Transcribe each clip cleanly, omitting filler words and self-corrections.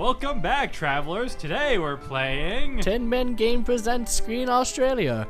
Welcome back, travelers. Today we're playing... 10 Men Game presents Screen Australia.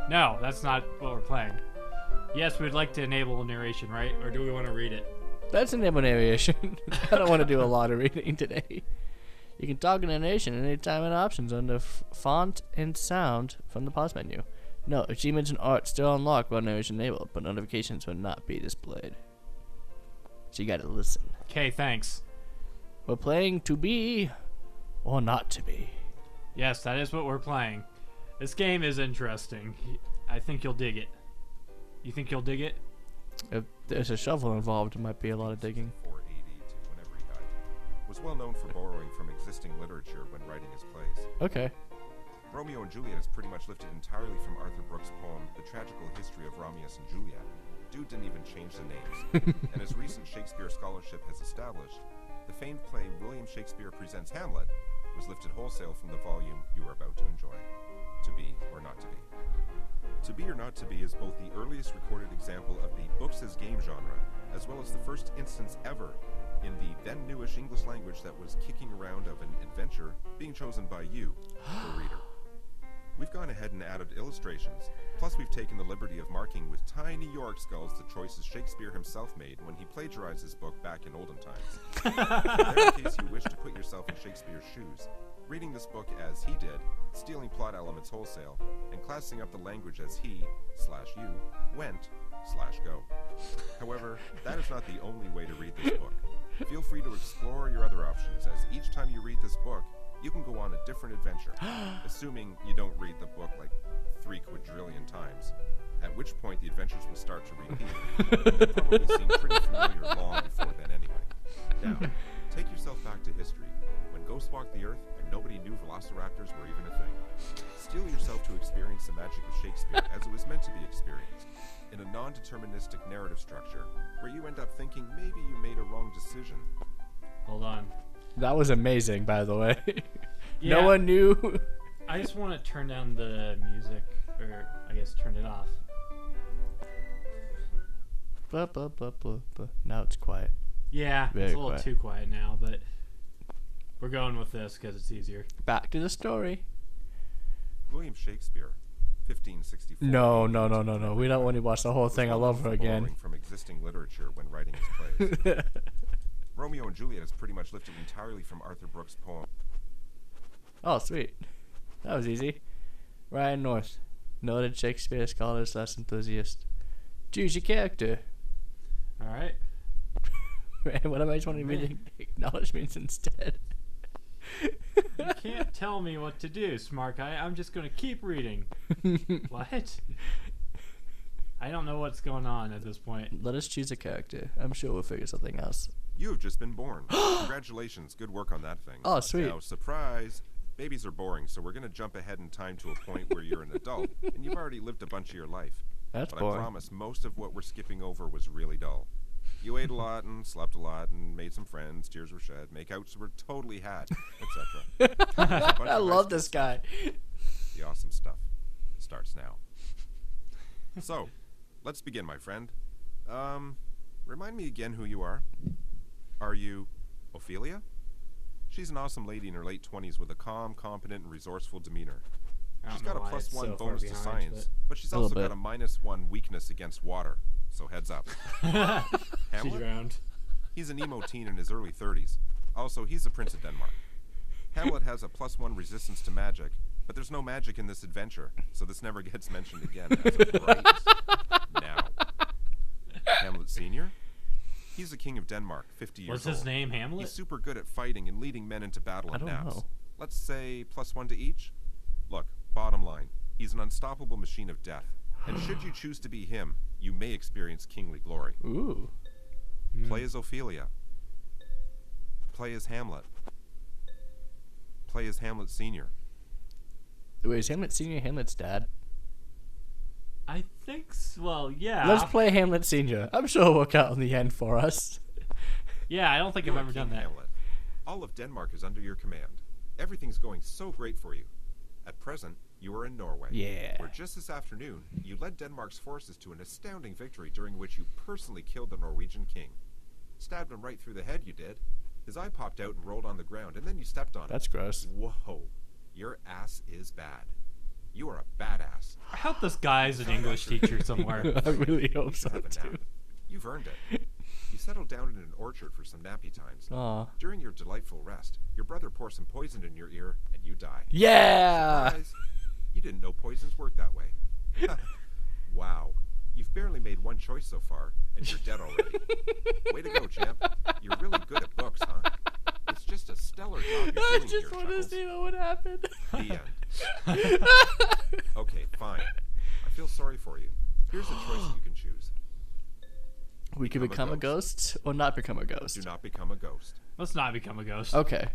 No, that's not what we're playing. Yes, we'd like to enable narration, right? Or do we want to read it? That's enable narration. I don't want to do a lot of reading today. You can talk in narration at any time and options under font and sound from the pause menu. No, achievements and art still unlocked while narration enabled, but notifications will not be displayed. So you gotta listen. Okay, thanks. We're playing to be or not to be. Yes, that is what we're playing. This game is interesting. I think you'll dig it. You think you'll dig it? If there's a shovel involved, it might be a lot of digging. 480 to whenever he died. Was well known for borrowing from existing literature when writing his plays. Okay. Romeo and Juliet is pretty much lifted entirely from Arthur Brooks' poem, The Tragical History of Romulus and Juliet. Dude didn't even change the names. And as recent Shakespeare scholarship has established, the famed play William Shakespeare Presents Hamlet was lifted wholesale from the volume you are about to enjoy. To be or not to be. To be or not to be is both the earliest recorded example of the books as game genre, as well as the first instance ever in the then newish English language that was kicking around of an adventure being chosen by you, the reader. We've gone ahead and added illustrations, plus we've taken the liberty of marking with tiny York skulls the choices Shakespeare himself made when he plagiarized his book back in olden times. There, in case you wish to put yourself in Shakespeare's shoes, reading this book as he did, stealing plot elements wholesale, and classing up the language as he/you went/go. However, that is not the only way to read this book. Feel free to explore your other options, as each time you read this book, you can go on a different adventure, assuming you don't read the book like 3 quadrillion times, at which point the adventures will start to repeat. They'll probably seem pretty familiar long before then anyway. Now, take yourself back to history, when ghosts walked the earth and nobody knew velociraptors were even a thing. Steel yourself to experience the magic of Shakespeare as it was meant to be experienced, in a non-deterministic narrative structure, where you end up thinking maybe you made a wrong decision. Hold on. That was amazing, by the way. Yeah. No one knew. I just want to turn down the music, or I guess turn it off. Blah, blah, blah, blah, blah. Now it's quiet. Yeah, Very it's a little quiet. too quiet now, but we're going with this because it's easier. Back to the story. William Shakespeare, 1564. No. We don't want to watch the whole was thing all well known over for again. borrowing from existing literature when writing his plays. Romeo and Juliet is pretty much lifted entirely from Arthur Brooks' poem. Oh, sweet. That was easy. Ryan North, noted Shakespeare scholar / enthusiast. Choose your character. All right. What am I just want to read the acknowledgements instead? You can't tell me what to do, smart guy. I'm just going to keep reading. What? I don't know what's going on at this point. Let us choose a character. I'm sure we'll figure something else. You have just been born. Congratulations, good work on that thing. Oh, sweet. Now, surprise, babies are boring, so we're going to jump ahead in time to a point where you're an adult, and you've already lived a bunch of your life. That's But boring. I promise, most of what we're skipping over was really dull. You ate a lot and slept a lot and made some friends, tears were shed, makeouts were totally had, etc. I love this guy. The awesome stuff starts now. So, let's begin, my friend. Remind me again who you are. Are you Ophelia? She's an awesome lady in her late 20s with a calm, competent, and resource's demeanor. She's got a +1 bonus to science, but she's also got a -1 weakness against water, so heads up. She's Hamlet? drowned. He's an emo teen in his early 30s. Also, he's the Prince of Denmark. Hamlet has a +1 resistance to magic, but there's no magic in this adventure, so this never gets mentioned again as of right now. Hamlet Sr.? He's the king of Denmark, 50 years What's old. his name, He's Hamlet? super good at fighting and leading men into battle I in don't naps. know. Let's say +1 to each? Look, bottom line, he's an unstoppable machine of death. And should you choose to be him, you may experience kingly glory. Ooh. Play as Ophelia. Play as Hamlet. Play as Hamlet Sr. Wait, is Hamlet Senior Hamlet's dad? I think so. Well, yeah. Let's play Hamlet Senior. I'm sure it'll work out in the end for us. Yeah, I don't think I've ever done King that. Hamlet. All of Denmark is under your command. Everything's going so great for you. At present, you are in Norway. Yeah. Where just this afternoon, you led Denmark's forces to an astounding victory during which you personally killed the Norwegian king. Stabbed him right through the head, you did. His eye popped out and rolled on the ground, and then you stepped on That's it. gross. Whoa. Your ass is bad. You are a badass. I hope this guy's an English teacher somewhere. I really hope You so, have a too. nap. You've earned it. You settled down in an orchard for some nappy times. Aw. During your delightful rest, your brother pours some poison in your ear, and you die. Yeah! Surprise! You didn't know poisons work that way. Wow. You've barely made one choice so far, and you're dead already. Way to go, champ. You're really good at books, huh? It's just a stellar job you're I doing just here, want to Chuckles. see what would happen. The end. Okay, fine. I feel sorry for you. Here's a choice you can choose. We could become Become a a ghost or not become a ghost. Do not become a ghost. Let's not become a ghost. Okay.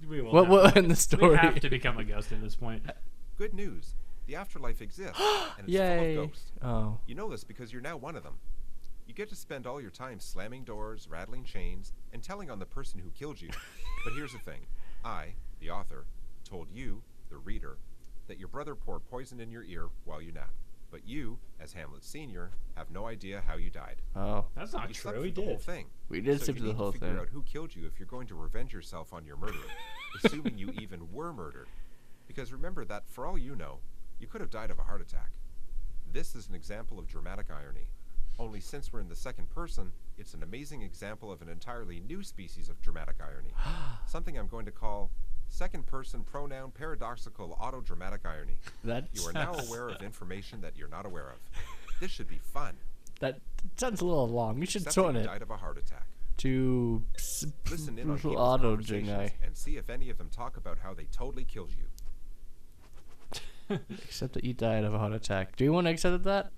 We will What not. in the story? We have to become a ghost at this point. Good news. The afterlife exists, and it's Yay. full of ghosts. Oh. You know this because you're now one of them. You get to spend all your time slamming doors, rattling chains, and telling on the person who killed you. But here's the thing. I, the author, told you, the reader, that your brother poured poison in your ear while you napped. But you, as Hamlet Sr., have no idea how you died. Oh. That's not You true. slept He through the whole did. thing. We did So sleep you through the need whole to figure thing. out who killed you if you're going to revenge yourself on your murderer, assuming you even were murdered. Because remember that, for all you know, you could have died of a heart attack. This is an example of dramatic irony. Only since we're in the second person, it's an amazing example of an entirely new species of dramatic irony. Something I'm going to call second person pronoun paradoxical autodramatic irony. That You are now aware of information that you're not aware of. This should be fun. that sounds a little long. You should Except shorten that you it died of a heart attack. to Listen in on people's auto conversations and see if any of them talk about how they totally killed you. Except that you died of a heart attack. Do you want to accept that?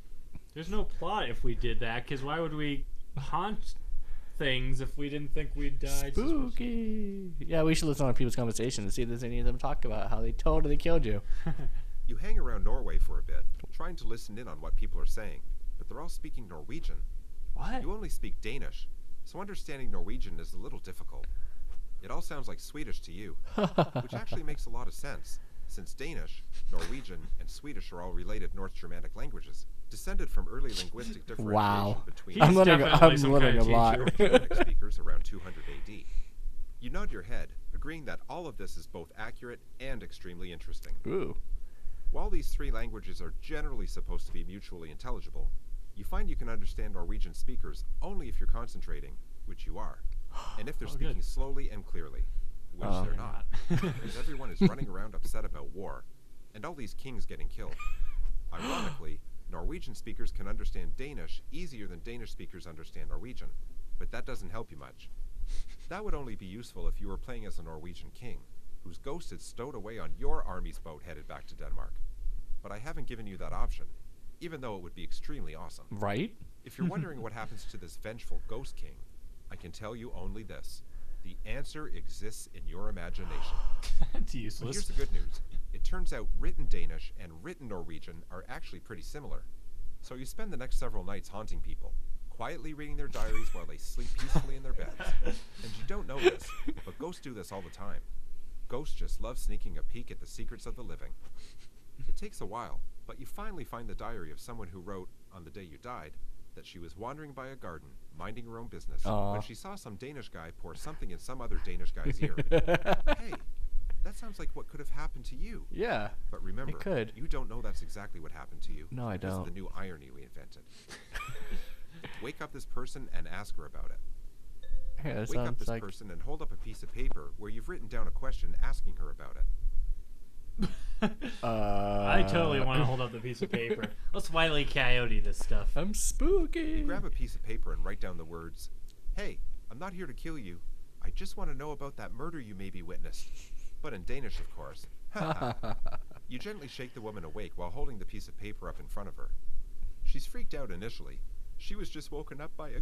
There's no plot if we did that, because why would we haunt things if we didn't think we'd die? Spooky. Yeah, we should listen on people's conversations and see if there's any of them talk about how they totally killed you. You hang around Norway for a bit, trying to listen in on what people are saying, but they're all speaking Norwegian. What? You only speak Danish, so understanding Norwegian is a little difficult. It all sounds like Swedish to you, which actually makes a lot of sense, since Danish, Norwegian, and Swedish are all related North Germanic languages, descended from early linguistic differentiation Wow. between I'm He's learning. definitely I'm some learning a kind of lot. teacher. Germanic speakers around 200 AD. You nod your head, agreeing that all of this is both accurate and extremely interesting. Ooh. While these three languages are generally supposed to be mutually intelligible, you find you can understand Norwegian speakers only if you're concentrating, which you are, and if they're Oh, speaking good. slowly and clearly, which Oh. they're They're not, because everyone is running around upset about war, and all these kings getting killed. Ironically, Norwegian speakers can understand Danish easier than Danish speakers understand Norwegian, but that doesn't help you much. That would only be useful if you were playing as a Norwegian king, whose ghost is stowed away on your army's boat headed back to Denmark. But I haven't given you that option, even though it would be extremely awesome. Right? If you're wondering what happens to this vengeful ghost king, I can tell you only this. The answer exists in your imagination. That's But useless. here's the good news. It turns out written Danish and written Norwegian are actually pretty similar. So you spend the next several nights haunting people, quietly reading their diaries while they sleep peacefully in their beds. And you don't know this, but ghosts do this all the time. Ghosts just love sneaking a peek at the secrets of the living. It takes a while, but you finally find the diary of someone who wrote, on the day you died, that she was wandering by a garden, minding her own business, Aw. when she saw some Danish guy pour something in some other Danish guy's ear. Hey, that sounds like what could have happened to you. Yeah. But remember, It could. you don't know that's exactly what happened to you. No, I This is don't. the new irony we invented. Wake up this person and ask her about it. Yeah, that Wake up sounds this like. person and hold up a piece of paper where you've written down a question asking her about it. I totally want to hold up the piece of paper. Let's Wile E. Coyote this stuff. I'm spooky. You grab a piece of paper and write down the words, "Hey, I'm not here to kill you. I just want to know about that murder you maybe witnessed." But in Danish, of course. You gently shake the woman awake while holding the piece of paper up in front of her. She's freaked out initially. She was just woken up by a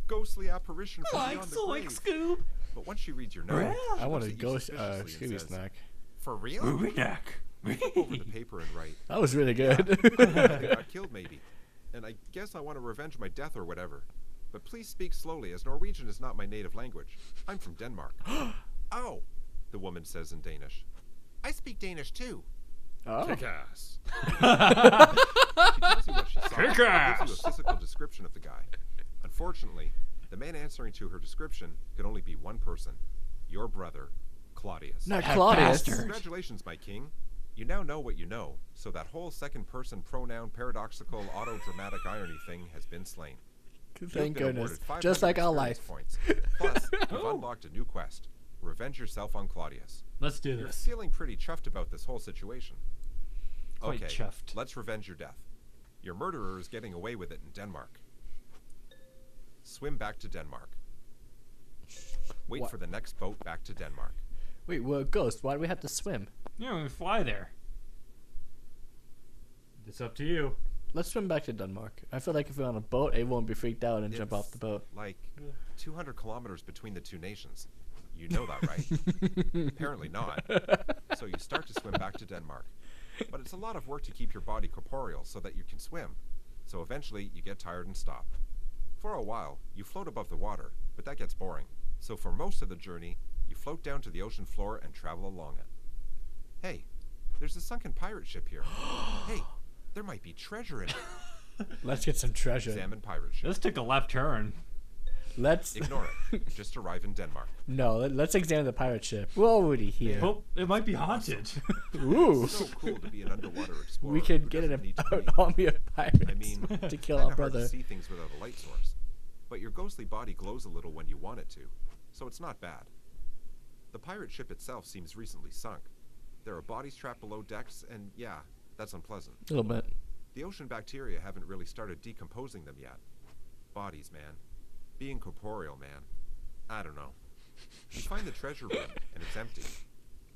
ghostly apparition from beyond the grave. Scoob. But once she reads your note, I she want looks a at you ghost suspiciously and Scooby says, snack. "For real?" You flip over the paper and write, That was really good. "They got killed maybe. And I guess I want to revenge my death or whatever. But please speak slowly, as Norwegian is not my native language. I'm from Denmark." "Oh," the woman says in Danish. "I speak Danish too." Oh. Kick-ass. She tells you what she saw and Kick-ass. gives you a physical description of the guy. Unfortunately, the man answering to her description could only be one person. your brother, Claudius. Not That Claudius. bastard. Congratulations, my king. You now know what you know, so that whole second-person pronoun paradoxical auto-dramatic irony thing has been slain. You've Thank been goodness. awarded 500 Just like our experience life. Points. Plus, you've Oh. unlocked a new quest. Revenge yourself on Claudius. Let's do You're this. feeling pretty chuffed about this whole situation. Quite Okay, chuffed. let's revenge your death. Your murderer is getting away with it in Denmark. Swim back to Denmark. Wait What? for the next boat back to Denmark. Wait, we're a ghost. Why do we have to swim? You don't even fly there. It's up to you. Let's swim back to Denmark. I feel like if we're on a boat, everyone would be freaked out and jump off the boat. Like 200 kilometers between the two nations. You know that, right? Apparently not. So you start to swim back to Denmark. But it's a lot of work to keep your body corporeal so that you can swim. So eventually you get tired and stop. For a while, you float above the water, but that gets boring. So for most of the journey, you float down to the ocean floor and travel along it. Hey, there's a sunken pirate ship here. Hey, there might be treasure in it. Let's get some treasure. Examine pirate ship. This took a left turn. Let's Ignore it. Just arrive in Denmark. no. Let's examine the pirate ship. We're already here. Oh, it might be haunted. Ooh. So cool to be an underwater explorer. We could who get doesn't need to an breathe. army of pirates I mean, to kill kinda our hard brother. to see things without a light source. But your ghostly body glows a little when you want it to, so it's not bad. The pirate ship itself seems recently sunk. There are bodies trapped below decks, and yeah, that's unpleasant. A little bit. The ocean bacteria haven't really started decomposing them yet. Bodies, man. Being corporeal, man. I don't know. You find the treasure room, and it's empty.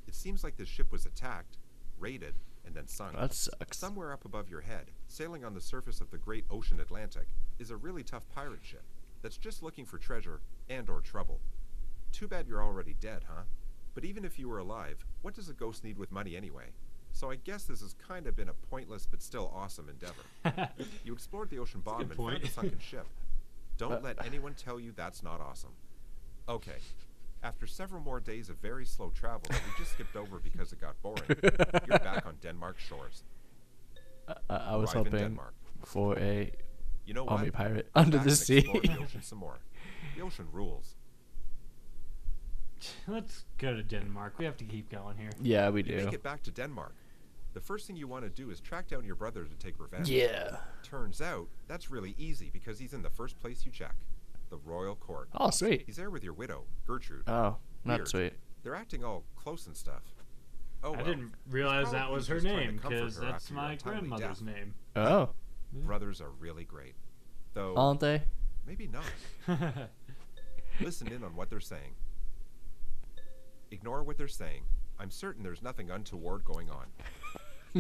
It seems like this ship was attacked, raided, and then sunk. That sucks. Somewhere up above your head, sailing on the surface of the great ocean Atlantic, is a really tough pirate ship that's just looking for treasure and/or trouble. Too bad you're already dead, huh? But even if you were alive, what does a ghost need with money anyway? So I guess this has kind of been a pointless but still awesome endeavor. You explored the ocean bottom good and found point. the sunken ship. Don't let anyone tell you that's not awesome. Okay. After several more days of very slow travel that we just skipped over because it got boring, you're back on Denmark shores. I was Arrive in hoping Denmark. for a You know army what? pirate Go under back the and sea. explore the ocean some more. The ocean rules. Let's go to Denmark. We have to keep going here. Yeah, we You do. make it back to Denmark. The first thing you want to do is track down your brother to take revenge. Yeah. Turns out, that's really easy because he's in the first place you check. The royal court. Oh, sweet. He's there with your widow, Gertrude. Oh, not Weird. sweet. They're acting all close and stuff. Oh, I well. didn't realize He's that probably was her just trying to name, comfort because her that's after your my untimely grandmother's death. name. Oh, Brothers are really great. Though, aren't they? maybe not. Listen in on what they're saying. Ignore what they're saying. I'm certain there's nothing untoward going on.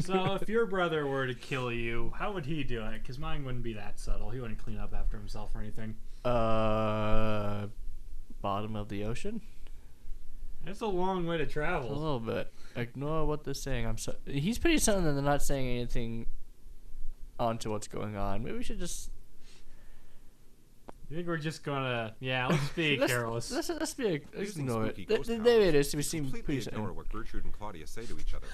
So if your brother were to kill you, how would he do it? Because mine wouldn't be that subtle. He wouldn't clean up after himself or anything. Bottom of the ocean? It's a long way to A travel. little bit. Ignore what they're saying. He's pretty certain that they're not saying anything onto what's going on. Maybe we should just You think we're just gonna? Yeah, let's be careless. Let's be Using ignore spooky it. ghost There it powers, is. We seem completely pretty certain. ignore what Gertrude and Claudius say to each other.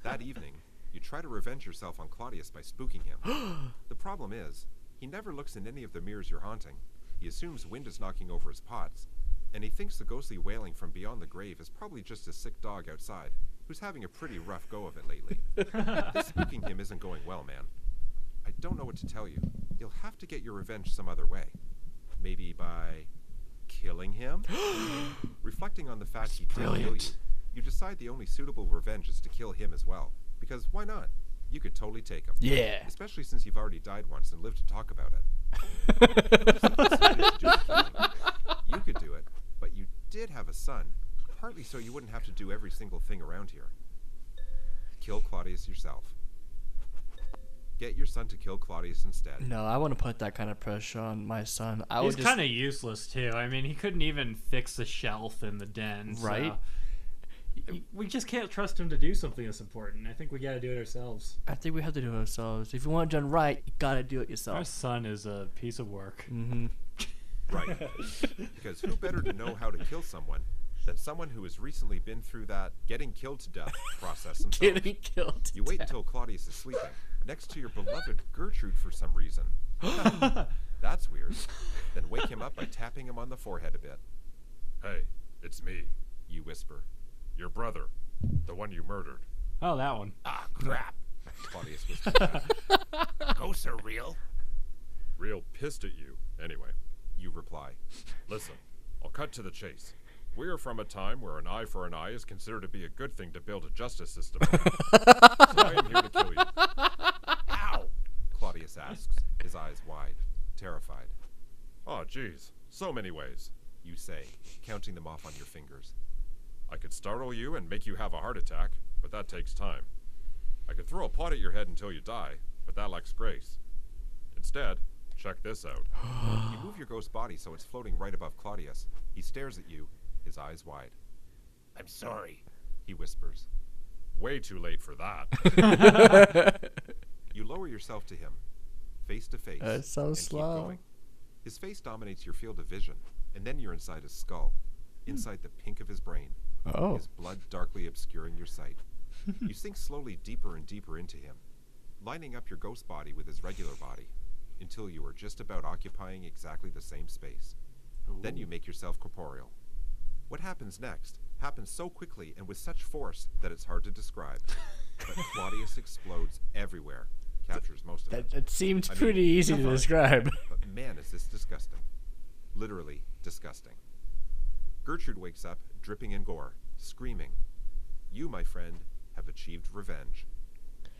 That evening, you try to revenge yourself on Claudius by spooking him. The problem is, he never looks in any of the mirrors you're haunting. He assumes wind is knocking over his pots, and he thinks the ghostly wailing from beyond the grave is probably just a sick dog outside, who's having a pretty rough go of it lately. This spooking him isn't going well, man. I don't know what to tell you. You'll have to get your revenge some other way. Maybe by killing him? Reflecting on the fact he did kill you, brilliant. you decide the only suitable revenge is to kill him as well. Because why not? You could totally take him. Yeah. Especially since you've already died once and lived to talk about it. You could do it, but you did have a son, partly so you wouldn't have to do every single thing around here. Kill Claudius yourself. Get your son to kill Claudius instead. No, I want to put that kind of pressure on my son. I He's would just kind of useless too. I mean, he couldn't even fix the shelf in the den. Right. So we just can't trust him to do something that's important. I think we got to do it ourselves. I think we have to do it ourselves. If you want it done right, you gotta do it Our yourself. son is a piece of work. Mm-hmm. Right. Because who better to know how to kill someone than someone who has recently been through that getting killed to death process themselves? Getting killed. You wait until Claudius is sleeping, next to your beloved Gertrude for some reason. That's weird. Then wake him up by tapping him on the forehead a bit. Hey, it's me, You whisper. Your brother. The one you murdered. Oh, that one. Ah, crap. Claudius whispers back. Ghosts are real. Real pissed at you, anyway. You reply. Listen, I'll cut to the chase. We are from a time where an eye for an eye is considered to be a good thing to build a justice system around. So I am here to kill you. Ow. Claudius asks, his eyes wide, terrified. Oh, geez. So many ways. You say, counting them off on your fingers. I could startle you and make you have a heart attack, but that takes time. I could throw a pot at your head until you die, but that lacks grace. Instead, check this out. You move your ghost body so it's floating right above Claudius. He stares at you, his eyes wide. I'm sorry. He whispers. Way too late for that. You lower yourself to him, face to face, That's so and slow. keep going. His face dominates your field of vision, and then you're inside his skull, inside the pink of his brain, Oh. his blood darkly obscuring your sight. You sink slowly deeper and deeper into him, lining up your ghost body with his regular body, until you are just about occupying exactly the same space. Then you make yourself corporeal. What happens next happens so quickly and with such force that it's hard to describe. But Claudius explodes everywhere, captures most of it. That seems I mean, pretty easy to fine. describe. But man, is this disgusting. Literally disgusting. Gertrude wakes up, dripping in gore, screaming. You, my friend, have achieved revenge.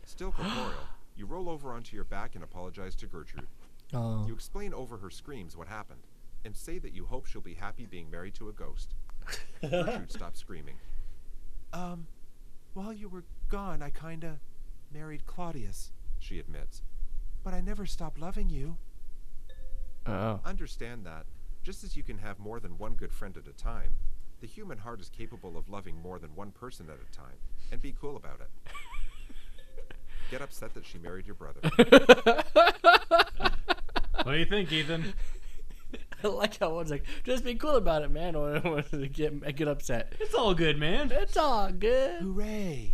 Still corporeal, you roll over onto your back and apologize to Gertrude. Oh. You explain over her screams what happened, and say that you hope she'll be happy being married to a ghost. Gertrude stops screaming. While you were gone, I kinda married Claudius, she admits. But I never stopped loving you. Oh. Understand that, just as you can have more than one good friend at a time, the human heart is capable of loving more than one person at a time, and be cool about it. Get upset that she married your brother. What do you think, Ethan? I like how one's like, just be cool about it, man, or get upset. It's all good, man. It's all good. Hooray!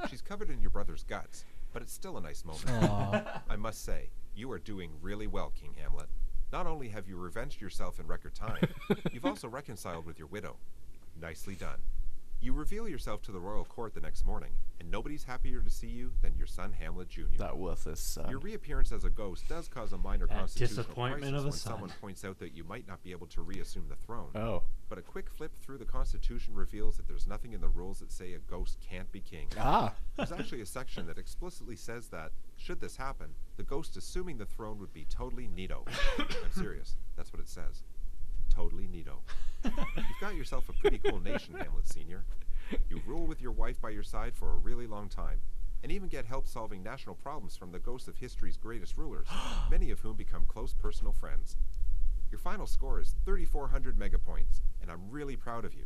She's covered in your brother's guts, but it's still a nice moment. Aw. I must say, you are doing really well, King Hamlet. Not only have you revenged yourself in record time, you've also reconciled with your widow. Nicely done. You reveal yourself to the royal court the next morning, and nobody's happier to see you than your son Hamlet Jr. That worthless son. Your reappearance as a ghost does cause a minor That constitutional disappointment crisis of a when son. someone points out that you might not be able to reassume the throne. Oh. But a quick flip through the Constitution reveals that there's nothing in the rules that say a ghost can't be king. Ah. There's actually a section that explicitly says that, should this happen, the ghost assuming the throne would be totally neato. I'm serious. That's what it says. Totally neato. You've got yourself a pretty cool nation, Hamlet Sr. You rule with your wife by your side for a really long time, and even get help solving national problems from the ghosts of history's greatest rulers, many of whom become close personal friends. Your final score is 3,400 megapoints, and I'm really proud of you.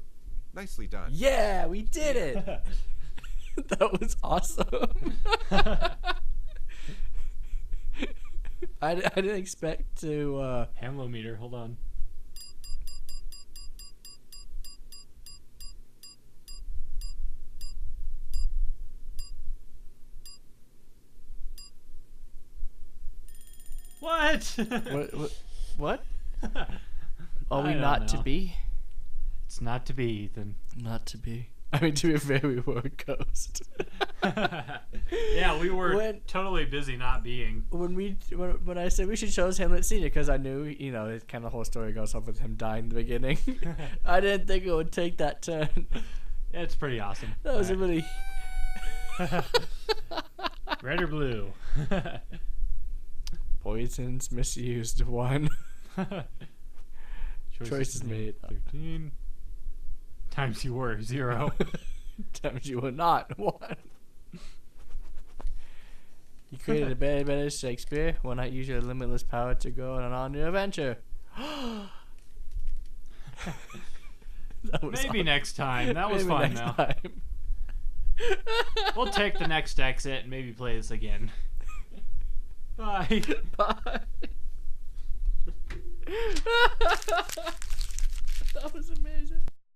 Nicely done. Yeah, we did it. That was awesome. I didn't expect to. Hamlometer, hold on. What? What? Are we I don't not to know. be? It's not to be, Ethan. Not to be. I mean, to be fair, we were a ghost. Yeah, we were When- totally busy not being. When I said we should chose Hamlet Senior because I knew, it kind of the whole story goes off with him dying in the beginning. I didn't think it would take that turn. It's pretty awesome. That was a Alright. really Red or blue? poisons misused one. Choices made. 13. Times you were 0. Times you were not one. You created a better Shakespeare. Why not use your limitless power to go on a new adventure? That was Maybe awesome. next time. That was Maybe fun next though. time. We'll take the next exit and maybe play this again. Bye. Bye. That was amazing.